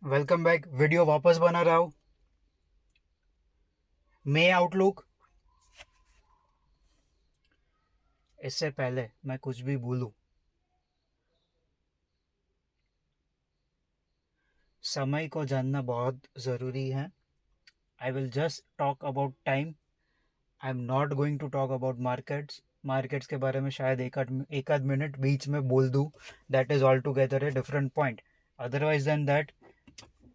Welcome back. Video वापस बना रहा हूँ। मे आउटलुक। इससे पहले मैं कुछ भी बोलूँ, समय को जानना बहुत ज़रूरी है। I will just talk about time. I am not going to talk about markets. Markets के बारे में शायद एक आध मिनट बीच में बोल दूँ। That is all together a different point. Otherwise than that,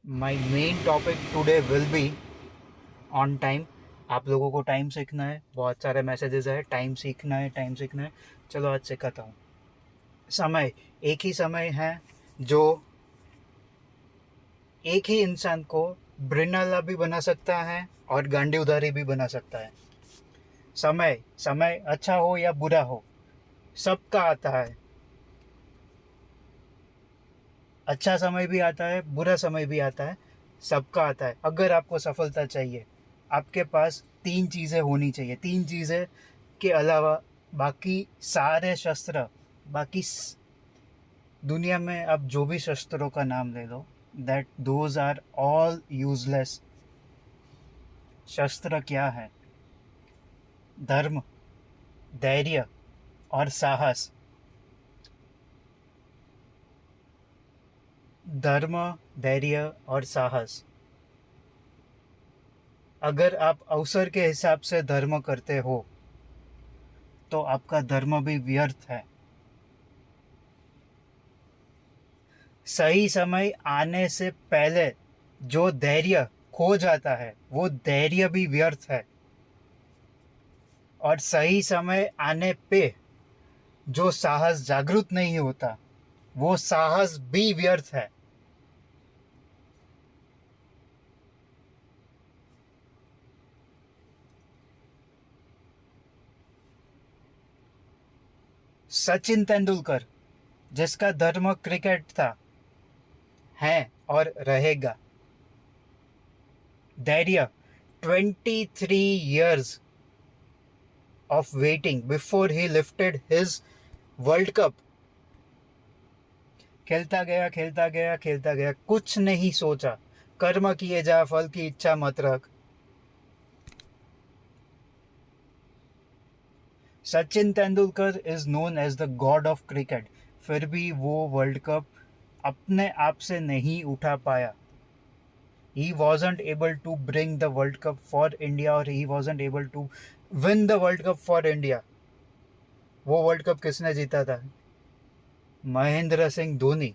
my main topic today will be on time. आप लोगों को टाइम सीखना है, बहुत सारे मैसेजेस है, टाइम सीखना है, टाइम सीखना है। चलो आज सिखाता हूँ। समय एक ही समय है जो एक ही इंसान को ब्रिनाला भी बना सकता है और गांडी उधारी भी बना सकता है। समय समय अच्छा हो या बुरा हो, सबका आता है। अच्छा समय भी आता है, बुरा समय भी आता है, सबका आता है। अगर आपको सफलता चाहिए, आपके पास तीन चीज़ें होनी चाहिए। तीन चीज़ें के अलावा बाकी सारे शस्त्र, बाकी दुनिया में आप जो भी शस्त्रों का नाम ले लो, that those are all useless. शस्त्र क्या है? धर्म, धैर्य और साहस। धर्म, धैर्य और साहस। अगर आप अवसर के हिसाब से धर्म करते हो तो आपका धर्म भी व्यर्थ है। सही समय आने से पहले जो धैर्य खो जाता है, वो धैर्य भी व्यर्थ है। और सही समय आने पे जो साहस जागृत नहीं होता, वो साहस भी व्यर्थ है। सचिन तेंदुलकर, जिसका धर्म क्रिकेट था, है और रहेगा। धैर्य, 23 years of waiting before he lifted his world cup. खेलता गया, खेलता गया, खेलता गया, कुछ नहीं सोचा। कर्म किए जा, फल की इच्छा मत रख। Sachin Tendulkar is known as the god of cricket, फिर भी वो वर्ल्ड कप अपने आप से नहीं उठा पाया। He wasn't able to bring the World Cup for India, और he wasn't able to win the World Cup for India. वो वर्ल्ड कप किसने जीता था? Mahendra Singh Dhoni.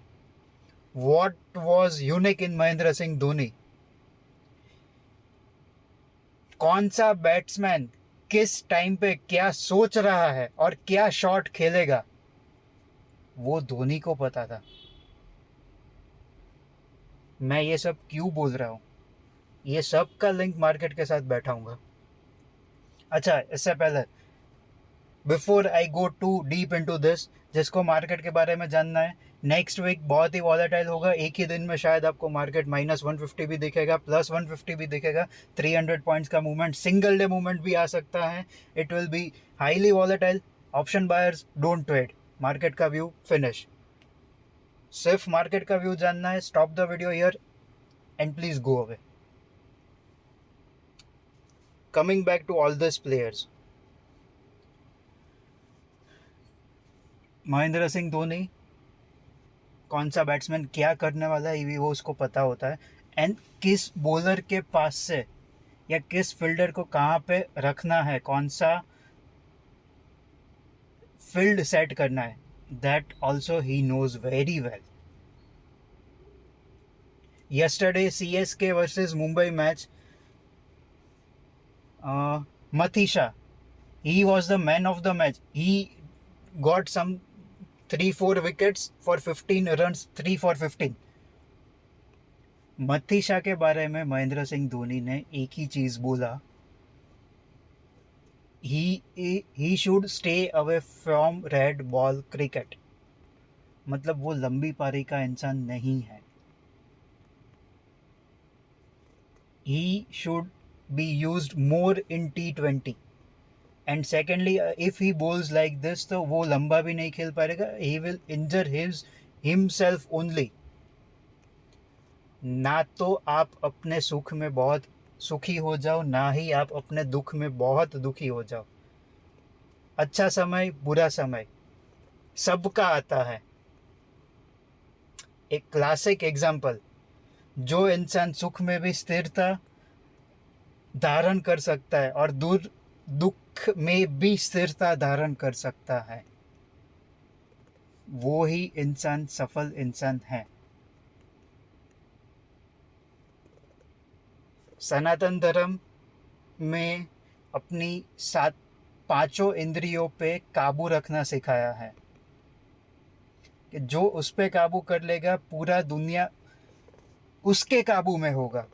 What was unique in Mahendra Singh Dhoni? कौन सा बैट्समैन किस टाइम पे क्या सोच रहा है और क्या शॉट खेलेगा, वो धोनी को पता था। मैं ये सब क्यों बोल रहा हूँ? ये सब का लिंक मार्केट के साथ बैठाऊंगा। अच्छा, इससे पहले, before I go to deep into this, जिसको मार्केट के बारे में जानना है, नेक्स्ट वीक बहुत ही वॉलेटाइल होगा। एक ही दिन में शायद आपको मार्केट -150 भी दिखेगा, +150 भी दिखेगा। 300 पॉइंट्स का मूवमेंट, सिंगल डे मूवमेंट भी आ सकता है। It will be highly volatile. Option buyers don't trade. Market का व्यू फिनिश। सिर्फ मार्केट का व्यू जानना है, stop the video here and please go away. Coming back to all this players, Mahendra Singh Dhoni, कौन सा बैट्समैन क्या करने वाला है वो उसको पता होता है। एंड किस बॉलर के पास से या किस फील्डर को कहाँ पे रखना है, कौन सा फील्ड सेट करना है, that also he knows very well. yesterday CSK versus Mumbai match, Matheesha, he was the man of the match. He got some 3-4 wickets for 15 runs, 3 for 15। Matheesha के बारे में महेंद्र सिंह धोनी ने एक ही चीज बोला, he should stay away from red ball cricket. मतलब वो लंबी पारी का इंसान नहीं है। He should be used more in T20। And secondly, if he bowls like this, तो वो लंबा भी नहीं खेल पाएगा। He will injure himself only. ना तो आप अपने सुख में बहुत सुखी हो जाओ, ना ही आप अपने दुख में बहुत दुखी हो जाओ। अच्छा समय बुरा समय सबका आता है। एक क्लासिक एग्जाम्पल, जो इंसान सुख में भी स्थिरता धारण कर सकता है और दूर दुख में भी स्थिरता धारण कर सकता है, वो ही इंसान सफल इंसान है। सनातन धर्म में अपनी सात पांचों इंद्रियों पे काबू रखना सिखाया है कि जो उस पे काबू कर लेगा पूरा दुनिया उसके काबू में होगा।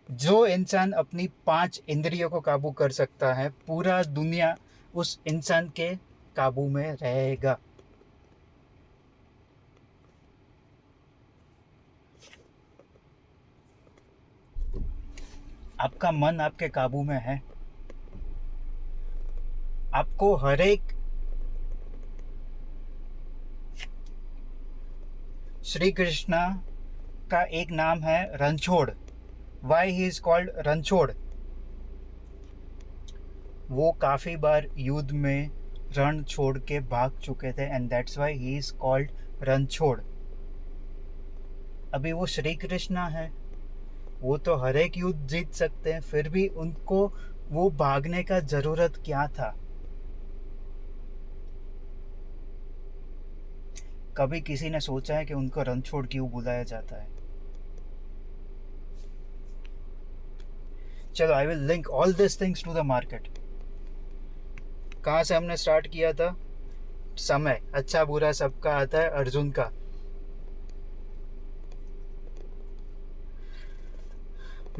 जो इंसान अपनी पांच इंद्रियों को काबू कर सकता है, पूरा दुनिया उस इंसान के काबू में रहेगा। आपका मन आपके काबू में है। आपको हर एक श्री कृष्णा का एक नाम है Ranchhod. Why he is called Ranchhod? वो काफ़ी बार युद्ध में रण छोड़ के भाग चुके थे and that's why he is called Ranchhod. अभी वो श्री कृष्णा है, वो तो हर एक युद्ध जीत सकते हैं, फिर भी उनको वो भागने का ज़रूरत क्या था? कभी किसी ने सोचा है कि उनको रणछोड़ क्यों बुलाया जाता है? चलो, I will link all this things to the market. कहाँ से हमने स्टार्ट किया था? समय अच्छा बुरा सबका आता है, अर्जुन का।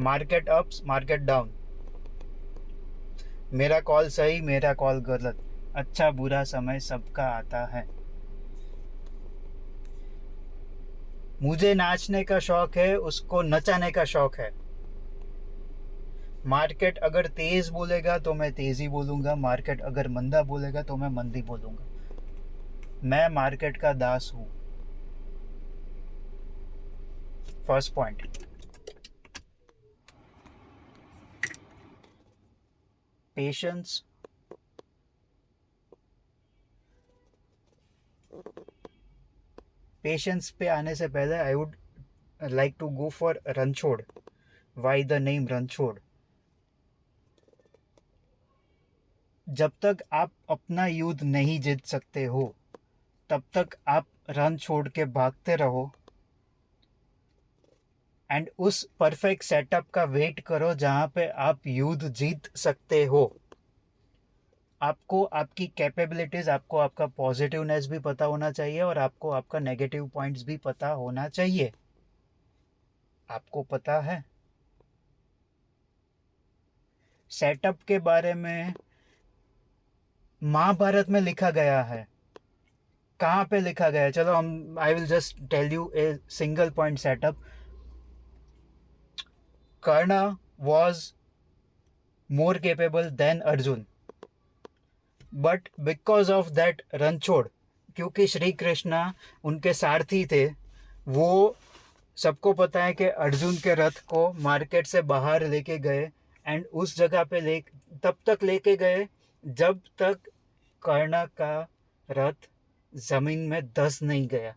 मार्केट अप्स मार्केट डाउन, मेरा कॉल सही मेरा कॉल गलत, अच्छा बुरा समय सबका आता है। मुझे नाचने का शौक है, उसको नचाने का शौक है। मार्केट अगर तेज बोलेगा तो मैं तेज ही बोलूँगा, मार्केट अगर मंदा बोलेगा तो मैं मंदी बोलूँगा। मैं मार्केट का दास हूँ। First point. पेशेंस, पेशेंस पे आने से पहले I would like to go for Ranchhod. Why the name Ranchhod? जब तक आप अपना युद्ध नहीं जीत सकते हो, तब तक आप रन छोड़ के भागते रहो एंड उस परफेक्ट सेटअप का वेट करो जहाँ पे आप युद्ध जीत सकते हो। आपको आपकी कैपेबिलिटीज़, आपको आपका पॉजिटिवनेस भी पता होना चाहिए और आपको आपका नेगेटिव पॉइंट्स भी पता होना चाहिए। आपको पता है? सेटअप के बारे में महाभारत में लिखा गया है। कहाँ पे लिखा गया है? चलो हम I will just tell you a single point setup. Karna was more capable than Arjun, but because of that Ranchhod, क्योंकि श्री कृष्णा उनके सारथी थे, वो सबको पता है कि अर्जुन के रथ को मार्केट से बाहर लेके गए एंड उस जगह पे ले तब तक लेके गए जब तक कर्ण का रथ जमीन में धंस नहीं गया।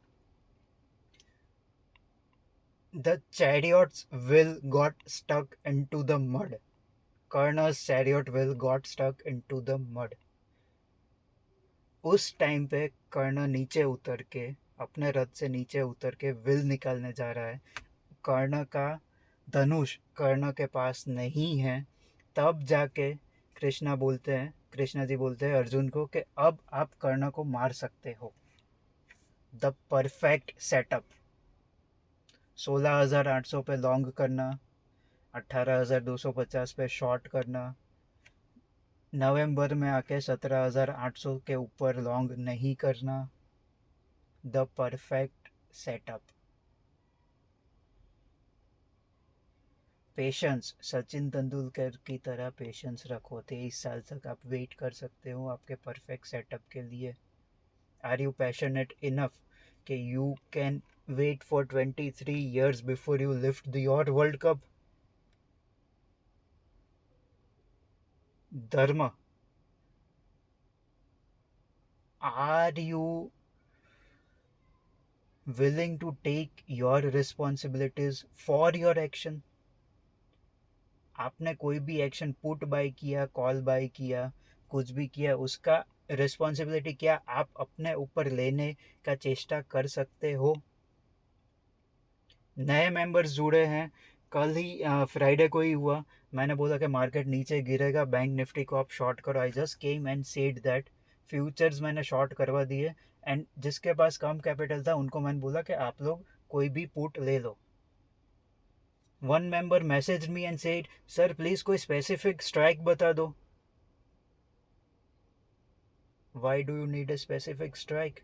The chariots will got stuck into the mud. Karna's chariot will got stuck into the mud. उस टाइम पे कर्ण नीचे उतर के, अपने रथ से नीचे उतर के विल निकालने जा रहा है। कर्ण का धनुष कर्ण के पास नहीं है। तब जाके कृष्णा जी बोलते हैं अर्जुन को कि अब आप कर्ण को मार सकते हो। The perfect setup. 16,800 पे लॉन्ग करना, 18,250 पे शॉर्ट करना, नवंबर में आके 17,800 के ऊपर लॉन्ग नहीं करना। The perfect setup. Patience, Sachin Tendulkar की तरह पेशेंस रखो। 23 साल तक आप वेट कर सकते हो आपके परफेक्ट सेटअप के लिए। आर यू पैशनेट इनफ कि you can wait for 23 years before you lift your World Cup? Dharma, are you willing to take your responsibilities for your action? आपने कोई भी एक्शन पुट बाय किया, call bye किया, कुछ भी किया, उसका रिस्पॉन्सिबिलिटी क्या आप अपने ऊपर लेने का चेष्टा कर सकते हो? नए मेंबर्स जुड़े हैं, कल ही फ्राइडे को ही हुआ, मैंने बोला कि मार्केट नीचे गिरेगा, बैंक निफ्टी को आप शॉर्ट करो. I just came and said that. Futures मैंने शॉर्ट करवा दिए, एंड जिसके पास कम कैपिटल था उनको मैंने बोला कि आप लोग कोई भी पुट ले लो. One member message me and said, sir please कोई स्पेसिफिक स्ट्राइक बता दो. Why do you need a specific strike?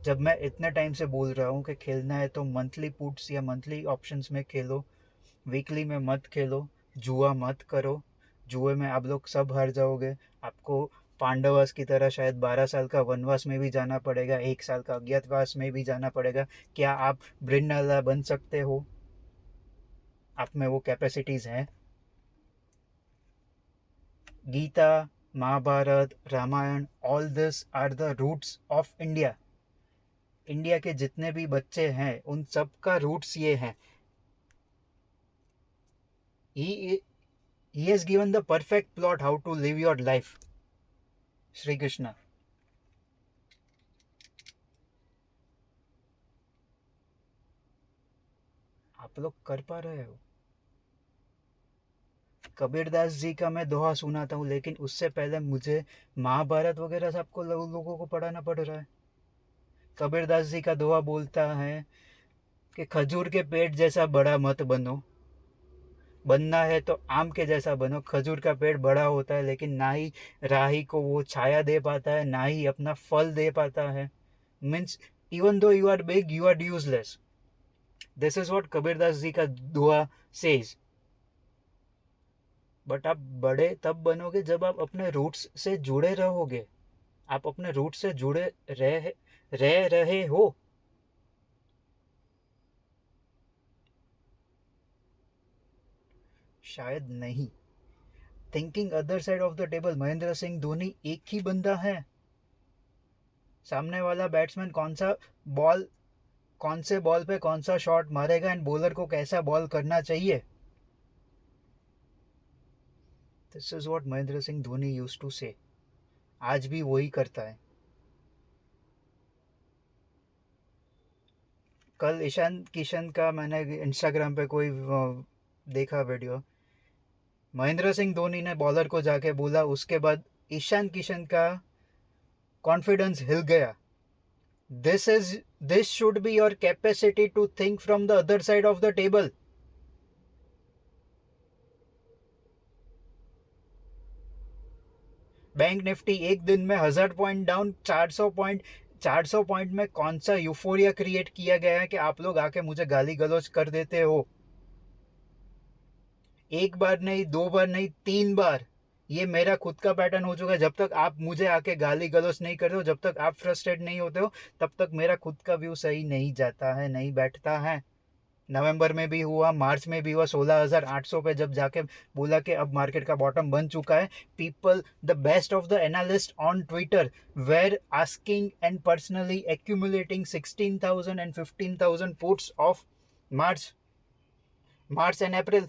जब मैं इतने टाइम से बोल रहा हूँ कि खेलना है तो मंथली पुट्स या मंथली ऑप्शंस में खेलो, वीकली में मत खेलो, जुआ मत करो. जुए में आप लोग सब हार जाओगे. आपको पांडवास की तरह शायद 12 साल का वनवास में भी जाना पड़ेगा, 1 साल का अज्ञातवास में भी जाना पड़ेगा. क्या आप ब्रिन्नाला बन सकते हो? आप में वो कैपेसिटीज़ हैं? Gita, Mahabharata, Ramayana, all this are the roots of India. India के जितने भी बच्चे हैं उन सब का रूट्स ये हैं. He has given the perfect plot how to live your life. Shri Krishna. आप लोग कर पा रहे हो? कबीरदास जी का मैं दोहा सुनाता हूँ, लेकिन उससे पहले मुझे महाभारत वगैरह सबको लोगों को पढ़ाना पड़ रहा है. कबीरदास जी का दोहा बोलता है कि खजूर के पेड़ जैसा बड़ा मत बनो, बनना है तो आम के जैसा बनो. खजूर का पेड़ बड़ा होता है लेकिन ना ही राही को वो छाया दे पाता है, ना ही अपना फल दे पाता है. Means even though you are big you are useless. This is what Kabirdas ji का दोहा सेज. बट आप बड़े तब बनोगे जब आप अपने रूट्स से जुड़े रहोगे. आप अपने रूट से जुड़े रह रहे हो. शायद नहीं. Thinking other side of the table, Mahendra Singh Dhoni एक ही बंदा है. सामने वाला बैट्समैन कौन से बॉल पे कौन सा शॉट मारेगा एंड बॉलर को कैसा बॉल करना चाहिए, this is what Mahendra Singh Dhoni used to say. आज भी वही करता है. कल ईशान किशन का मैंने इंस्टाग्राम पे कोई देखा वीडियो. महेंद्र सिंह धोनी ने बॉलर को जाके बोला, उसके बाद ईशान किशन का कॉन्फिडेंस हिल गया. This should be your capacity to think from the other side of the table. Bank Nifty एक दिन में 1000 पॉइंट डाउन, 400 पॉइंट में कौन सा यूफोरिया क्रिएट किया गया है कि आप लोग आके मुझे गाली गलौज कर देते हो? एक बार नहीं, 2 बार नहीं, 3 बार. ये मेरा खुद का पैटर्न हो चुका है. जब तक आप मुझे आके गाली गलौज नहीं करते हो, जब तक आप फ्रस्ट्रेट नहीं होते हो, तब तक मेरा खुद का व्यू सही नहीं जाता है, नहीं बैठता है. नवंबर में भी हुआ, मार्च में भी हुआ. 16,800 पे जब जाके बोला कि अब मार्केट का बॉटम बन चुका है, people, the best of the analyst on Twitter were asking and personally accumulating 16,000 and 15,000 puts of March and April.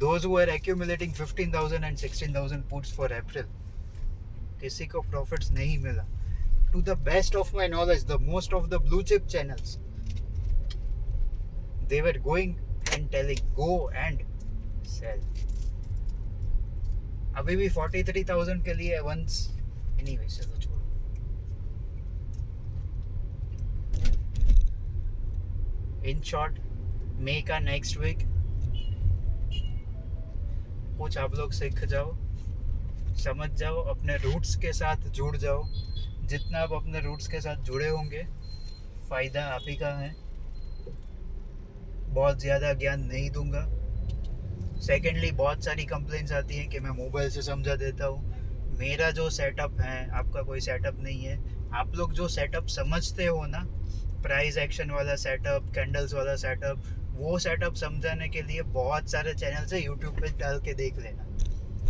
Those who are accumulating 15,000 and 16,000 puts for April, किसी को प्रॉफिट्स नहीं मिला. To the best of my knowledge, the most of the blue chip channels, they were going and telling go and sell. अभी भी 43,000 के लिए once anyway, चलो छोड़ो. In short, May का next week कुछ आप लोग सीख जाओ, समझ जाओ, अपने रूट्स के साथ जुड़ जाओ. जितना आप अपने रूट्स के साथ जुड़े होंगे, फ़ायदा आप ही का है. बहुत ज़्यादा ज्ञान नहीं दूंगा. सेकेंडली, बहुत सारी कंप्लेंट्स आती हैं कि मैं मोबाइल से समझा देता हूँ, मेरा जो सेटअप है, आपका कोई सेटअप नहीं है। आप लोग जो सेटअप समझते हो ना, प्राइस एक्शन वाला सेटअप, कैंडल्स वाला सेटअप, वो सेटअप समझाने के लिए बहुत सारे चैनल से यूट्यूब पे डाल के देख लेना।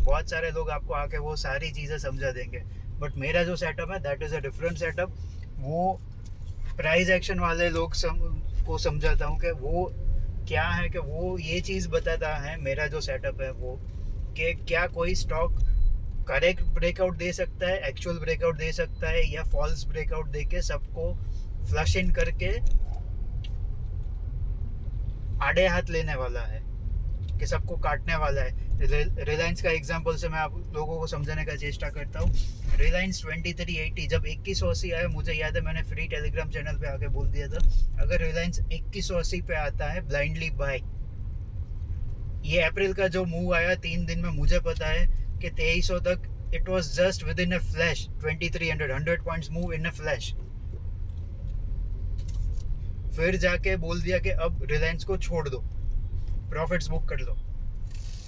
बहुत सारे लोग आपको आके वो सारी चीज़ें समझा देंगे। बट मेरा जो सेटअप है that is a different setup. वो प्राइस एक्शन वाले लोग को समझाता हूँ कि वो क्या है, कि वो ये चीज़ बताता है मेरा जो सेटअप है वो, कि क्या कोई स्टॉक करेक्ट ब्रेकआउट दे सकता है, एक्चुअल ब्रेकआउट दे सकता है, या फॉल्स ब्रेकआउट दे के सबको फ्लश इन करके आड़े हाथ लेने वाला है, कि सबको काटने वाला है। रिलायंस का एग्जांपल से मैं आप लोगों को समझाने का चेष्टा करता हूँ। रिलायंस 2380 जब 2180 आया, मुझे याद है मैंने फ्री टेलीग्राम चैनल पे आके बोल दिया था, अगर रिलायंस 2180 पे आता है ब्लाइंडली बाय। ये अप्रैल का जो मूव आया 3 दिन में, मुझे पता है कि 2300 तक it was just with in a flash. 2300 100 points move in a flash. फिर जाके बोल दिया कि अब रिलायंस को छोड़ दो, प्रॉफिट्स बुक कर लो।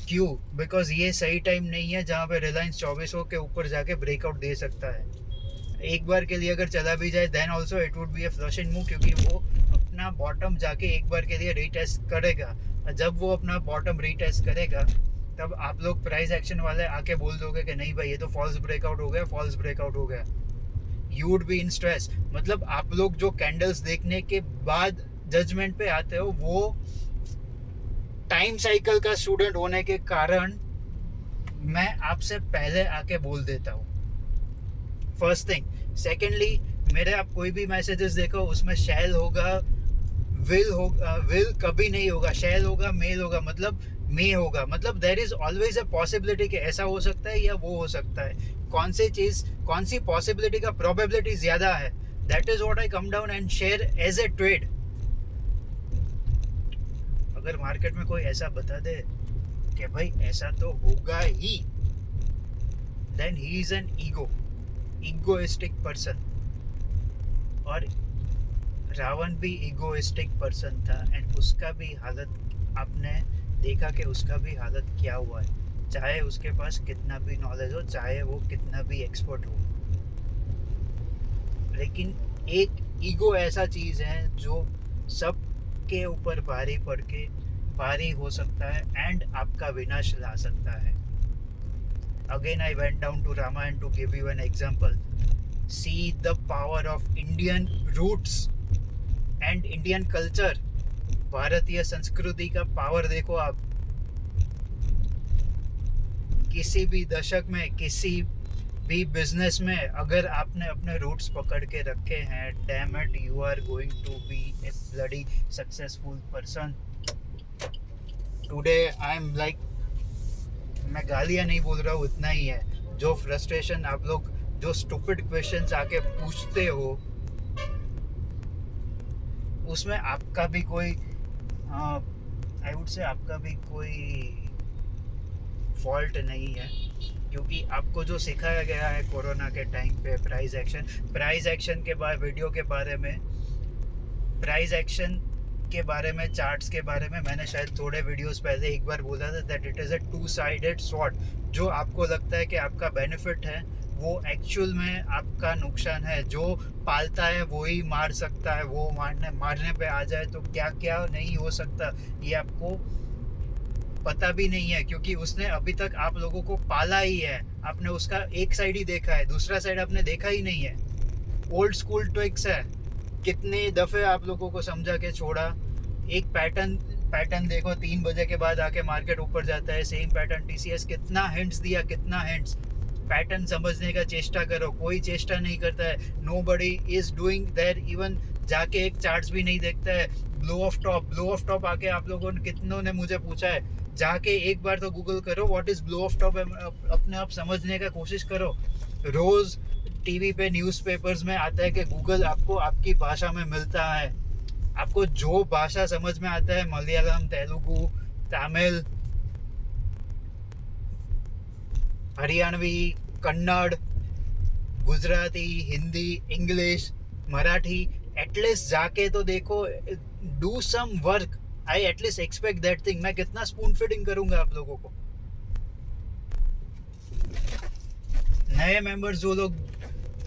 क्यों? बिकॉज ये सही टाइम नहीं है जहाँ पे रिलायंस 2400 के ऊपर जाके ब्रेकआउट दे सकता है। एक बार के लिए अगर चला भी जाए then also it would be a flush in move, क्योंकि वो अपना बॉटम जाके एक बार के लिए रीटेस्ट करेगा। जब वो अपना बॉटम रीटेस्ट करेगा तब आप लोग प्राइस एक्शन वाले आके बोल दोगे कि नहीं भाई ये तो फॉल्स ब्रेकआउट हो गया, फॉल्स ब्रेकआउट हो गया। You would be in stress. मतलब आप लोग जो कैंडल्स देखने के बाद जजमेंट पे आते हो, वो टाइम साइकिल का स्टूडेंट होने के कारण मैं आपसे पहले आके बोल देता हूँ, फर्स्ट थिंग। सेकेंडली, मेरे आप कोई भी मैसेजेस देखो उसमें शैल होगा, विल होगा, विल कभी नहीं होगा, शैल होगा, मेल होगा, मतलब मे होगा। मतलब there is always a possibility कि ऐसा हो सकता है या वो हो सकता है। कौन सी पॉसिबिलिटी का प्रोबेबिलिटी ज्यादा है, that is what I come down and share as a trade. अगर मार्केट में कोई ऐसा बता दे कि भाई ऐसा तो होगा ही, then he is an egoistic person. और रावण भी ईगोइस्टिक पर्सन था, एंड उसका भी हालत आपने देखा कि उसका भी हालत क्या हुआ है। चाहे उसके पास कितना भी नॉलेज हो, चाहे वो कितना भी एक्सपर्ट हो, लेकिन एक ईगो ऐसा चीज़ है जो सब के ऊपर भारी पड़ के भारी हो सकता है एंड आपका विनाश ला सकता है। Again I went down to Ramayana to give you an example. See the power of Indian roots and Indian culture. भारतीय संस्कृति का पावर देखो आप। किसी भी दशक में, किसी भी बिजनेस में अगर आपने अपने रूट्स पकड़ के रखे हैं, damn it, you are going to be a bloody successful person. Today I am like, मैं गालियां नहीं बोल रहा हूँ, इतना ही है। जो फ्रस्ट्रेशन आप लोग, जो स्टूपिड क्वेश्चंस आके पूछते हो, उसमें आपका भी कोई आई वुड से आपका भी कोई फॉल्ट नहीं है, क्योंकि आपको जो सिखाया गया है कोरोना के टाइम पे प्राइस एक्शन के बाद वीडियो के बारे में, प्राइस एक्शन के बारे में, चार्ट्स के बारे में मैंने शायद थोड़े वीडियोस पहले एक बार बोला था that it is a two sided sword. जो आपको लगता है कि आपका बेनिफिट है, वो एक्चुअल में आपका नुकसान है। जो पालता है वो ही मार सकता है, वो मारने पे आ जाए तो क्या क्या नहीं हो सकता ये आपको पता भी नहीं है, क्योंकि उसने अभी तक आप लोगों को पाला ही है। आपने उसका एक साइड ही देखा है, दूसरा साइड आपने देखा ही नहीं है। ओल्ड स्कूल ट्रिक्स है, कितने दफ़े आप लोगों को समझा के छोड़ा। एक पैटर्न देखो, 3 बजे के बाद आके मार्केट ऊपर जाता है, सेम पैटर्न टीसीएस, कितना हिंट्स दिया, कितना हिंट्स। पैटर्न समझने का चेष्टा करो, कोई चेष्टा नहीं करता है। Nobody is doing there, even जाके एक चार्ट्स भी नहीं देखता है। ब्लो ऑफ टॉप आके आप लोगों ने, कितनों ने मुझे पूछा है, जाके एक बार तो गूगल करो what is blow of top, अपने आप समझने का कोशिश करो। रोज टीवी पे, न्यूज़पेपर्स में आता है कि गूगल आपको आपकी भाषा में मिलता है। आपको जो भाषा समझ में आता है, मलयालम, तेलुगु, तमिल, हरियाणवी, कन्नड़, गुजराती, हिंदी, इंग्लिश, मराठी, एटलीस्ट जाके तो देखो, do some work. I at least expect that thing. मैं कितना स्पून फीडिंग करूंगा आप लोगों को? नए मेंबर्स जो लोग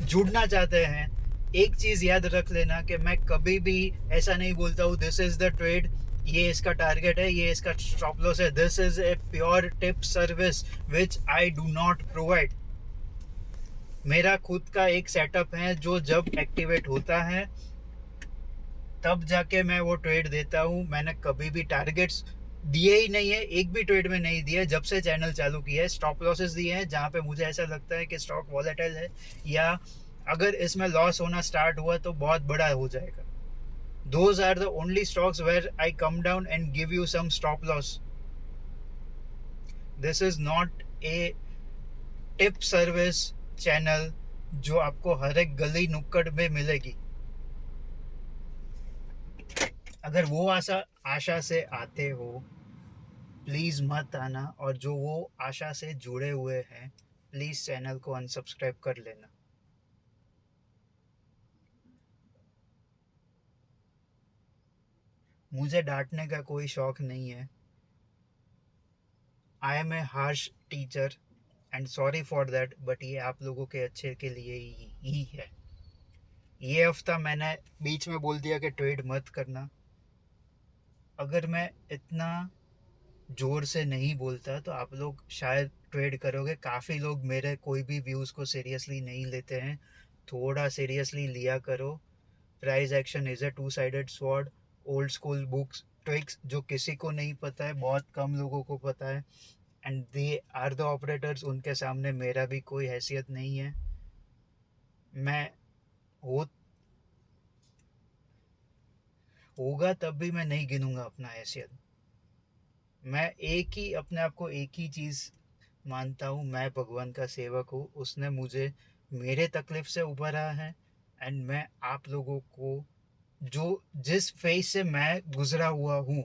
जुड़ना चाहते हैं, एक चीज़ याद रख लेना कि मैं कभी भी ऐसा नहीं बोलता हूँ दिस इज़ द ट्रेड, ये इसका टारगेट है, ये इसका स्टॉप लॉस है. This is a pure tip service which I do not provide. मेरा खुद का एक सेटअप है जो जब एक्टिवेट होता है तब जाके मैं वो ट्रेड देता हूँ. मैंने कभी भी टारगेट्स दिए ही नहीं है, एक भी ट्रेड में नहीं दिए जब से चैनल चालू किया है. स्टॉप लॉसेस दिए हैं जहाँ पे मुझे ऐसा लगता है कि स्टॉक वॉलेटाइल है या अगर इसमें लॉस होना स्टार्ट हुआ तो बहुत बड़ा हो जाएगा. Those are the only stocks where I come down and give you some stop loss. This is not a tip service channel जो आपको हर एक गली नुक्कड़ में मिलेगी. अगर वो आशा से आते हो प्लीज़ मत आना, और जो वो आशा से जुड़े हुए हैं प्लीज़ चैनल को अनसब्सक्राइब कर लेना. मुझे डांटने का कोई शौक नहीं है. I am a harsh teacher and sorry for that, but ये आप लोगों के अच्छे के लिए ही है. ये हफ्ता मैंने बीच में बोल दिया कि ट्रेड मत करना. अगर मैं इतना ज़ोर से नहीं बोलता तो आप लोग शायद ट्रेड करोगे. काफ़ी लोग मेरे कोई भी व्यूज़ को सीरियसली नहीं लेते हैं. थोड़ा सीरियसली लिया करो. Price action is a two sided sword. Old school books tricks जो किसी को नहीं पता है, बहुत कम लोगों को पता है, and they are the operators. उनके सामने मेरा भी कोई हैसियत नहीं है. मैं हो होगा तब भी मैं नहीं गिनूंगा अपना हैसियत. मैं एक ही अपने आप को एक ही चीज़ मानता हूँ, मैं भगवान का सेवक हूँ. उसने मुझे मेरे तकलीफ से उभरा है, एंड मैं आप लोगों को जो जिस फेज से मैं गुजरा हुआ हूँ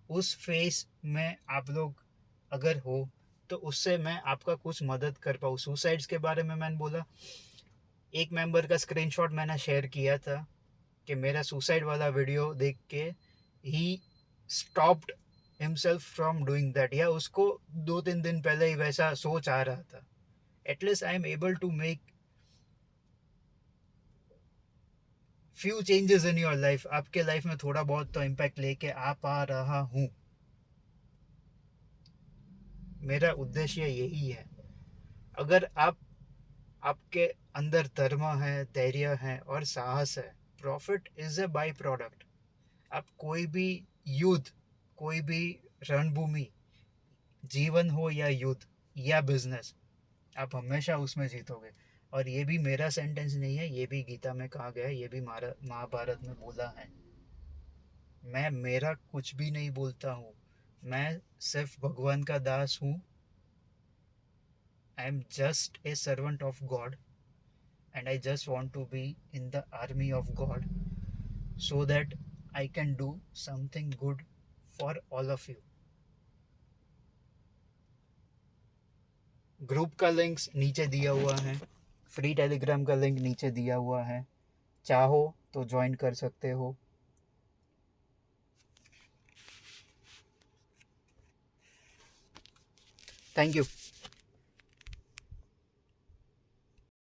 उस फेज में आप लोग अगर हो तो उससे मैं आपका कुछ मदद कर पाऊँ. सुसाइड्स के बारे में मैंने बोला, एक मेंबर का स्क्रीनशॉट मैंने शेयर किया था कि मेरा सुसाइड वाला वीडियो देख के he stopped himself from doing that, या उसको 2-3 दिन पहले ही वैसा सोच आ रहा था. At least I am able to make few changes in your life. आपके लाइफ में थोड़ा बहुत तो इम्पैक्ट लेके आ पा रहा हूँ. मेरा उद्देश्य यही है. अगर आपके अंदर धर्म है, धैर्य है और साहस है, profit is a by product. आप कोई भी युद्ध, कोई भी रणभूमि, जीवन हो या युद्ध या बिजनेस, आप हमेशा उसमें जीतोगे. और ये भी मेरा सेंटेंस नहीं है, ये भी गीता में कहा गया है, ये भी महाभारत में बोला है. मैं मेरा कुछ भी नहीं बोलता हूँ. मैं सिर्फ भगवान का दास हूँ. I am just a servant of God, and I just want to be in the army of God so that I can do something good for all of you. Group का लिंक्स नीचे दिया हुआ है, free Telegram का link नीचे दिया हुआ है. चाहो तो ज्वाइन कर सकते हो. Thank you.